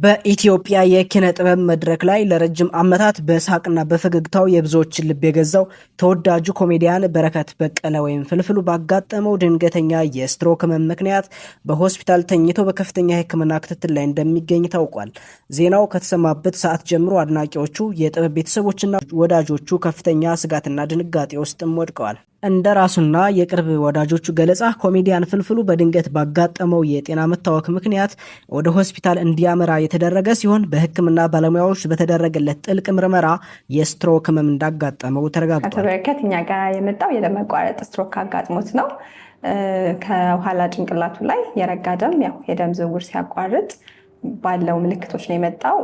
በኢትዮጵያ የኪነ ጥበብ መድረክ ላይ ለረጅም ዓመታት በሳቅና በፈገግታው የብዙዎችን ልብ የገዛው ተወዳጁ ኮሜዲያን በረከት በቀለ ወይም ፍልፍሉ ባጋጠመው ድንገተኛ የስትሮክ ህመም ምክንያት በሆስፒታል ተኝቶ በከፍተኛ የሕክምና ክትትል ላይ እንደሚገኝ ታውቋል። ዜናው ከተሰማበት ሰዓት ጀምሮ አድናቂዎቹ፣ የጥበብ ቤተሰቦችና ወዳጆቹ ከፍተኛ ስጋትና ድንጋጤ ውስጥም ወድቀዋል። እንደ ራሱና የቅርብ ወዳጆቹ ገለጻ ኮሜዲያን ፍልፍሉ በድንገት ባጋጠመው የጤና መታወክ ምክንያት ወደ ሆስፒታል እንዲያመራ የተደረገ ሲሆን በሕክምና ባለሙያዎች በተደረገለት ጥልቅ ምርመራ የስትሮክ ህመም እንዳጋጠመው ተረጋግጧል። በረከት እኛ ጋር የመጣው የደም መቋረጥ ስትሮክ አጋጥሞት ነው። ከኋላ ጭንቅላቱ ላይ የረጋ ደም የደም ዝውውር ሲያቋርጥ ባለው ምልክቶች ነው የመጣው።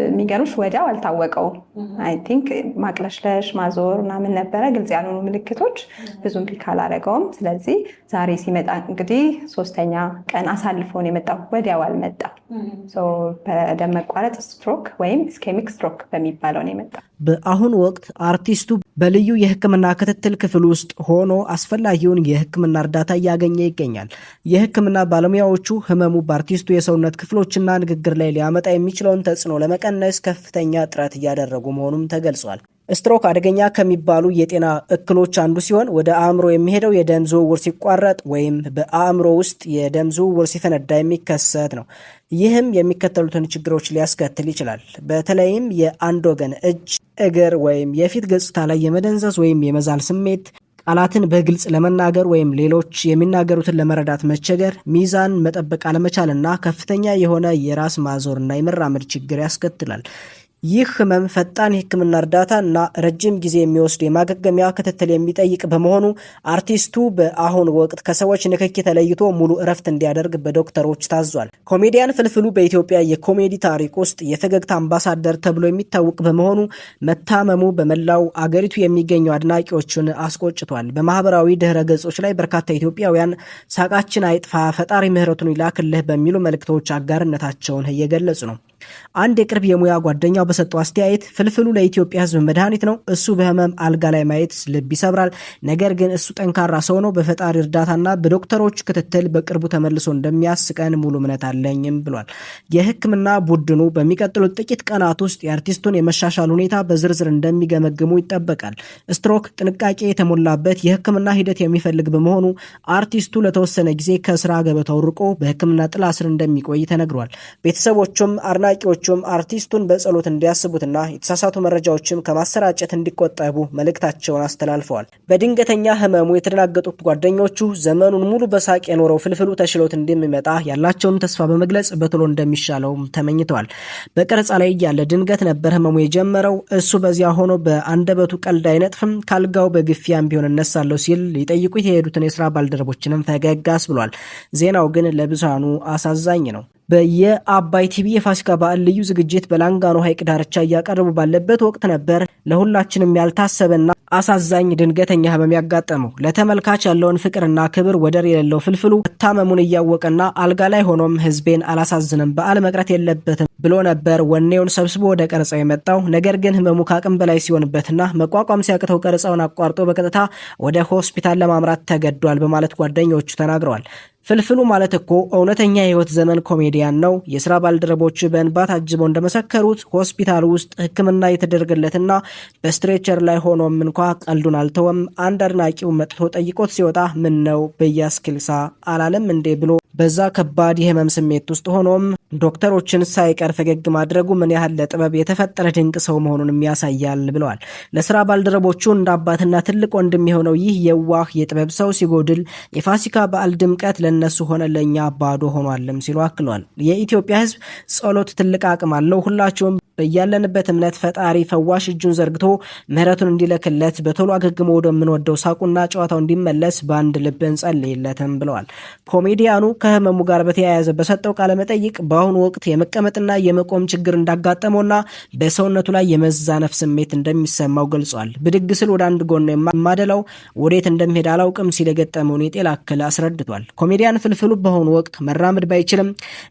የሚገርምሽ ወዲያው አልታወቀውም። አይ ቲንክ ማቅለሽለሽ፣ ማዞር ምናምን ነበረ። ግልጽ ያልሆኑ ምልክቶች ብዙም ፒክ አላደረገውም። ስለዚህ ዛሬ ሲመጣ እንግዲህ 3ኛ ቀን አሳልፎ ነው የመጣው። ወዲያው አልመጣም። በደም መቋረጥ ስትሮክ ወይም ኢስኬሚክ ስትሮክ በሚባለው ነው የመጣው። በአሁኑ ወቅት አርቲስቱ በልዩ የሕክምና ክትትል ክፍል ውስጥ ሆኖ አስፈላጊውን የሕክምና እርዳታ እያገኘ ይገኛል። የሕክምና ባለሙያዎቹ ህመሙ በአርቲስቱ የሰውነት ክፍሎችና ንግግር ላይ ሊያመጣ የሚችለውን ተጽዕኖ ለመቀነስ ከፍተኛ ጥረት እያደረጉ መሆኑም ተገልጿል። ስትሮክ አደገኛ ከሚባሉ የጤና እክሎች አንዱ ሲሆን ወደ አእምሮ የሚሄደው የደም ዝውውር ሲቋረጥ ወይም በአእምሮ ውስጥ የደም ዝውውር ሲፈነዳ የሚከሰት ነው። ይህም የሚከተሉትን ችግሮች ሊያስከትል ይችላል። በተለይም የአንድ ወገን እጅ፣ እግር ወይም የፊት ገጽታ ላይ የመደንዘዝ ወይም የመዛል ስሜት፣ ቃላትን በግልጽ ለመናገር ወይም ሌሎች የሚናገሩትን ለመረዳት መቸገር፣ ሚዛን መጠበቅ አለመቻልና ከፍተኛ የሆነ የራስ ማዞርና የመራመድ ችግር ያስከትላል። ይህ ህመም ፈጣን የሕክምና እርዳታ እና ረጅም ጊዜ የሚወስድ የማገገሚያ ክትትል የሚጠይቅ በመሆኑ አርቲስቱ በአሁኑ ወቅት ከሰዎች ንክኪ ተለይቶ ሙሉ እረፍት እንዲያደርግ በዶክተሮች ታዟል። ኮሜዲያን ፍልፍሉ በኢትዮጵያ የኮሜዲ ታሪክ ውስጥ የፈገግታ አምባሳደር ተብሎ የሚታወቅ በመሆኑ መታመሙ በመላው አገሪቱ የሚገኙ አድናቂዎችን አስቆጭቷል። በማህበራዊ ድህረ ገጾች ላይ በርካታ ኢትዮጵያውያን ሳቃችን አይጥፋ፣ ፈጣሪ ምህረቱን ይላክልህ በሚሉ መልእክቶች አጋርነታቸውን እየገለጹ ነው። አንድ የቅርብ የሙያ ጓደኛው በሰጠው አስተያየት ፍልፍሉ ለኢትዮጵያ ሕዝብ መድኃኒት ነው። እሱ በህመም አልጋ ላይ ማየት ልብ ይሰብራል። ነገር ግን እሱ ጠንካራ ሰው ነው። በፈጣሪ እርዳታና በዶክተሮች ክትትል በቅርቡ ተመልሶ እንደሚያስቀን ሙሉ እምነት አለኝም ብሏል። የሕክምና ቡድኑ በሚቀጥሉት ጥቂት ቀናት ውስጥ የአርቲስቱን የመሻሻል ሁኔታ በዝርዝር እንደሚገመግሙ ይጠበቃል። ስትሮክ ጥንቃቄ የተሞላበት የሕክምና ሂደት የሚፈልግ በመሆኑ አርቲስቱ ለተወሰነ ጊዜ ከስራ ገበታው ርቆ በሕክምና ጥላ ስር እንደሚቆይ ተነግሯል። ቤተሰቦቹም አድናቂዎቹም አርቲስቱን በጸሎት እንዲያስቡትና የተሳሳቱ መረጃዎችም ከማሰራጨት እንዲቆጠቡ መልእክታቸውን አስተላልፈዋል። በድንገተኛ ህመሙ የተደናገጡት ጓደኞቹ ዘመኑን ሙሉ በሳቅ የኖረው ፍልፍሉ ተሽሎት እንደሚመጣ ያላቸውን ተስፋ በመግለጽ በቶሎ እንደሚሻለውም ተመኝተዋል። በቀረጻ ላይ እያለ ድንገት ነበር ህመሙ የጀመረው። እሱ በዚያ ሆኖ በአንደበቱ ቀልድ አይነጥፍም። ካልጋው በግፊያም ቢሆን እነሳለሁ ሲል ሊጠይቁት የሄዱትን የስራ ባልደረቦችንም ፈገጋስ ብሏል። ዜናው ግን ለብዙሃኑ አሳዛኝ ነው። በየአባይ ቲቪ የፋሲካ በዓል ልዩ ዝግጅት በላንጋኖ ሐይቅ ዳርቻ እያቀረቡ ባለበት ወቅት ነበር ለሁላችንም ያልታሰበና አሳዛኝ ድንገተኛ ህመም ያጋጠመው። ለተመልካች ያለውን ፍቅርና ክብር ወደር የሌለው ፍልፍሉ መታመሙን እያወቀና አልጋ ላይ ሆኖም ህዝቤን አላሳዝንም፣ በዓል መቅረት የለበትም ብሎ ነበር ወኔውን ሰብስቦ ወደ ቀረጻው የመጣው። ነገር ግን ህመሙ ከአቅም በላይ ሲሆንበትና መቋቋም ሲያቅተው ቀረጻውን አቋርጦ በቀጥታ ወደ ሆስፒታል ለማምራት ተገዷል በማለት ጓደኞቹ ተናግረዋል። ፍልፍሉ ማለት እኮ እውነተኛ የህይወት ዘመን ኮሜዲያን ነው። የስራ ባልደረቦች በእንባ ታጅበው እንደመሰከሩት ሆስፒታል ውስጥ ሕክምና የተደረገለትና በስትሬቸር ላይ ሆኖም እንኳ ቀልዱን አልተወም። አንድ አድናቂው መጥቶ ጠይቆት ሲወጣ ምን ነው በያስኪልሳ አላለም እንዴ ብሎ በዛ ከባድ የህመም ስሜት ውስጥ ሆኖም ዶክተሮችን ሳይቀር ፈገግ ማድረጉ ምን ያህል ለጥበብ የተፈጠረ ድንቅ ሰው መሆኑንም ያሳያል ብለዋል። ለስራ ባልደረቦቹ እንደ አባትና ትልቅ ወንድም የሆነው ይህ የዋህ የጥበብ ሰው ሲጎድል የፋሲካ በዓል ድምቀት ለነሱ ሆነ ለኛ ባዶ ሆኗልም ሲሉ አክሏል። የኢትዮጵያ ህዝብ ጸሎት ትልቅ አቅም አለው። ሁላችሁም በያለንበት እምነት ፈጣሪ ፈዋሽ እጁን ዘርግቶ ምህረቱን እንዲለክለት በቶሎ አገግሞ ወደምንወደው ሳቁና ጨዋታው እንዲመለስ በአንድ ልብ እንጸልይለትም ብለዋል። ኮሜዲያኑ ከህመሙ ጋር በተያያዘ በሰጠው ቃለ መጠይቅ በአሁኑ ወቅት የመቀመጥና የመቆም ችግር እንዳጋጠመውና በሰውነቱ ላይ የመዛነፍ ስሜት እንደሚሰማው ገልጿል። ብድግ ስል ወደ አንድ ጎን የማደላው ወዴት እንደሚሄድ አላውቅም ሲል የገጠመውን የጤና እክል አስረድቷል። ኮሜዲያን ፍልፍሉ በአሁኑ ወቅት መራመድ ባይችልም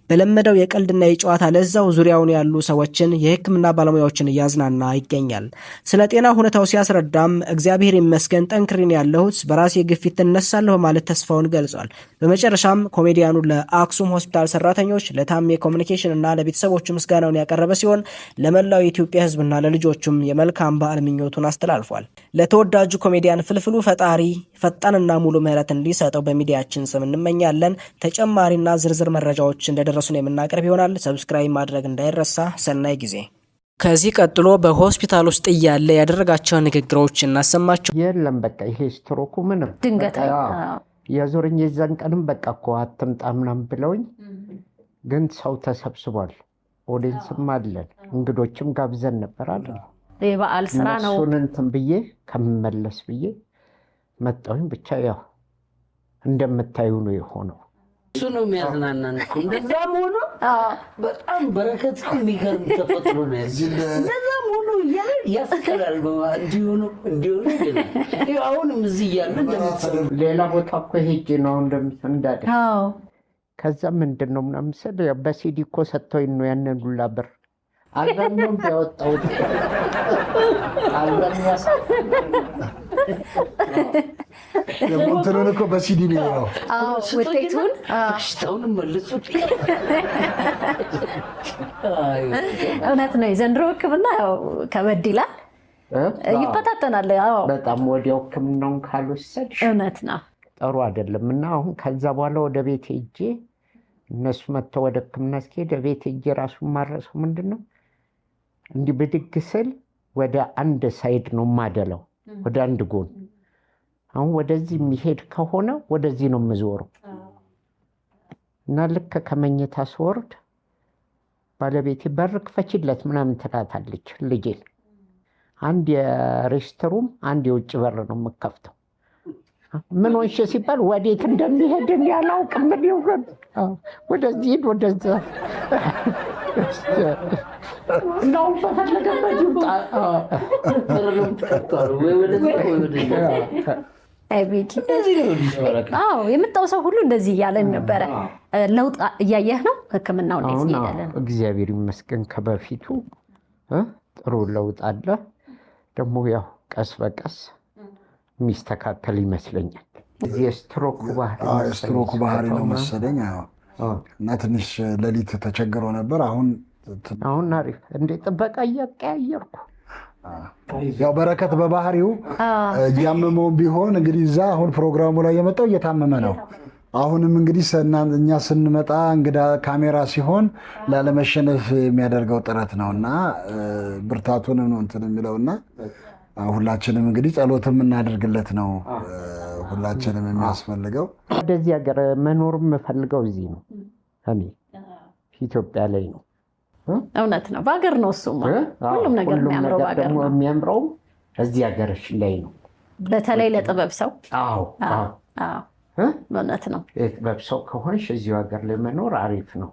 በለመደው የቀልድና የጨዋታ ለዛው ዙሪያውን ያሉ ሰዎችን የሕክምና ባለሙያዎችን እያዝናና ይገኛል። ስለ ጤና ሁኔታው ሲያስረዳም እግዚአብሔር ይመስገን ጠንክሬን ያለሁት በራሴ ግፊት እነሳለሁ ማለት ተስፋውን ገልጿል። በመጨረሻም ኮሜዲያኑ ለአክሱም ሆስፒታል ሰራተኞች፣ ለታሜ ኮሚኒኬሽን እና ለቤተሰቦቹ ምስጋናውን ያቀረበ ሲሆን ለመላው የኢትዮጵያ ሕዝብና ለልጆቹም የመልካም በዓል ምኞቱን አስተላልፏል። ለተወዳጁ ኮሜዲያን ፍልፍሉ ፈጣሪ ፈጣንና ሙሉ ምህረት እንዲሰጠው በሚዲያችን ስም እንመኛለን። ተጨማሪና ዝርዝር መረጃዎች እንደደረሱን የምናቀርብ ይሆናል። ሰብስክራይብ ማድረግ እንዳይረሳ። ሰናይ ጊዜ። ከዚህ ቀጥሎ በሆስፒታል ውስጥ እያለ ያደረጋቸውን ንግግሮች እናሰማቸው። የለም በቃ ይሄ ስትሮኩ ምንም ድንገት የዞርኝ የዛን ቀንም በቃ እኮ አትምጣ ምናምን ብለውኝ፣ ግን ሰው ተሰብስቧል። ኦዲየንስም አለን እንግዶችም ጋብዘን ነበር አይደል? የበዓል ስራ ነው። እሱን እንትን ብዬ ከምመለስ ብዬ መጣሁኝ። ብቻ ያው እንደምታዩ ነው የሆነው። እሱ ነው የሚያዝናናን እኮ። እንደዛም ሆኖ በጣም በረከት የሚገርም ተፈጥሮ ነው ያለው። እንደዛም ሆኖ ያስከራል። እንዲሆኑ አሁንም እዚህ እያለ ሌላ ቦታ እኮ ሄጄ ነው እንዳደ ከዛ ምንድን ነው ምናምን ስል በሲዲ እኮ ሰጥተውኝ ነው ያንን ሁላ ብር አልበም ያወጣሁት። አልበም እንትኑን እኮ በሲዲ ነው ውጤቱን ሽታውን መልሱ። እውነት ነው። የዘንድሮ ሕክምና ከበድ ይላል፣ ይፈታተናል። በጣም ወዲያው ሕክምናውን ካልወሰድሽ እውነት ነው ጥሩ አይደለም። እና አሁን ከዛ በኋላ ወደ ቤት ሄጄ እነሱ መጥተው ወደ ሕክምና እስኪሄድ ቤት ሄጄ ራሱን ማረሰው ምንድን ነው እንዲህ ብድግ ስል ወደ አንድ ሳይድ ነው የማደለው፣ ወደ አንድ ጎን። አሁን ወደዚህ የሚሄድ ከሆነ ወደዚህ ነው የምዞረው። እና ልክ ከመኝታ ስወርድ ባለቤቴ በር ክፈችለት ምናምን ትላታለች ልጄን። አንድ የሬስትሩም አንድ የውጭ በር ነው የምከፍተው። ምን ሆንሽ ሲባል ወዴት እንደሚሄድ ያላውቅም። ወደዚህ ሂድ ወደዛ ነው በፈለገበት ይውጣ። የምጣው ሰው ሁሉ እንደዚህ እያለን ነበረ። ለውጥ እያየህ ነው? ሕክምናው እንዴት እየሄደ ነው? እግዚአብሔር ይመስገን ከበፊቱ ጥሩ ለውጥ አለ። ደግሞ ያው ቀስ በቀስ የሚስተካከል ይመስለኛል። እዚህ ስትሮክ ባህሪ ነው መሰለኝ። እና ትንሽ ሌሊት ተቸግሮ ነበር። አሁን አሪፍ እንደ ጥበቃ እያቀያየርኩ ያው በረከት በባህሪው እያመመው ቢሆን እንግዲህ እዛ አሁን ፕሮግራሙ ላይ የመጣው እየታመመ ነው። አሁንም እንግዲህ እኛ ስንመጣ እንግዳ ካሜራ ሲሆን ላለመሸነፍ የሚያደርገው ጥረት ነው እና ብርታቱንም ነው እንትን የሚለውና ሁላችንም እንግዲህ ጸሎትም እናደርግለት ነው ሁላችንም የሚያስፈልገው። ወደዚህ ሀገር መኖር የምፈልገው እዚህ ነው፣ እኔ ኢትዮጵያ ላይ ነው። እውነት ነው፣ በሀገር ነው እሱማ። ሁሉም ነገር የሚያምረው በሀገር ነው። የሚያምረው እዚህ ሀገርሽ ላይ ነው፣ በተለይ ለጥበብ ሰው። እውነት ነው። የጥበብ ሰው ከሆንሽ እዚሁ ሀገር ላይ መኖር አሪፍ ነው።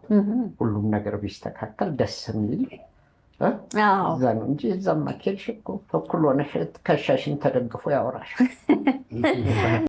ሁሉም ነገር ቢስተካከል ደስ የሚል እዛ ነው እንጂ እዛማ ኬድሽ እኮ እኩል ሆነሽ ከሻሽን ተደግፎ ያወራሽ።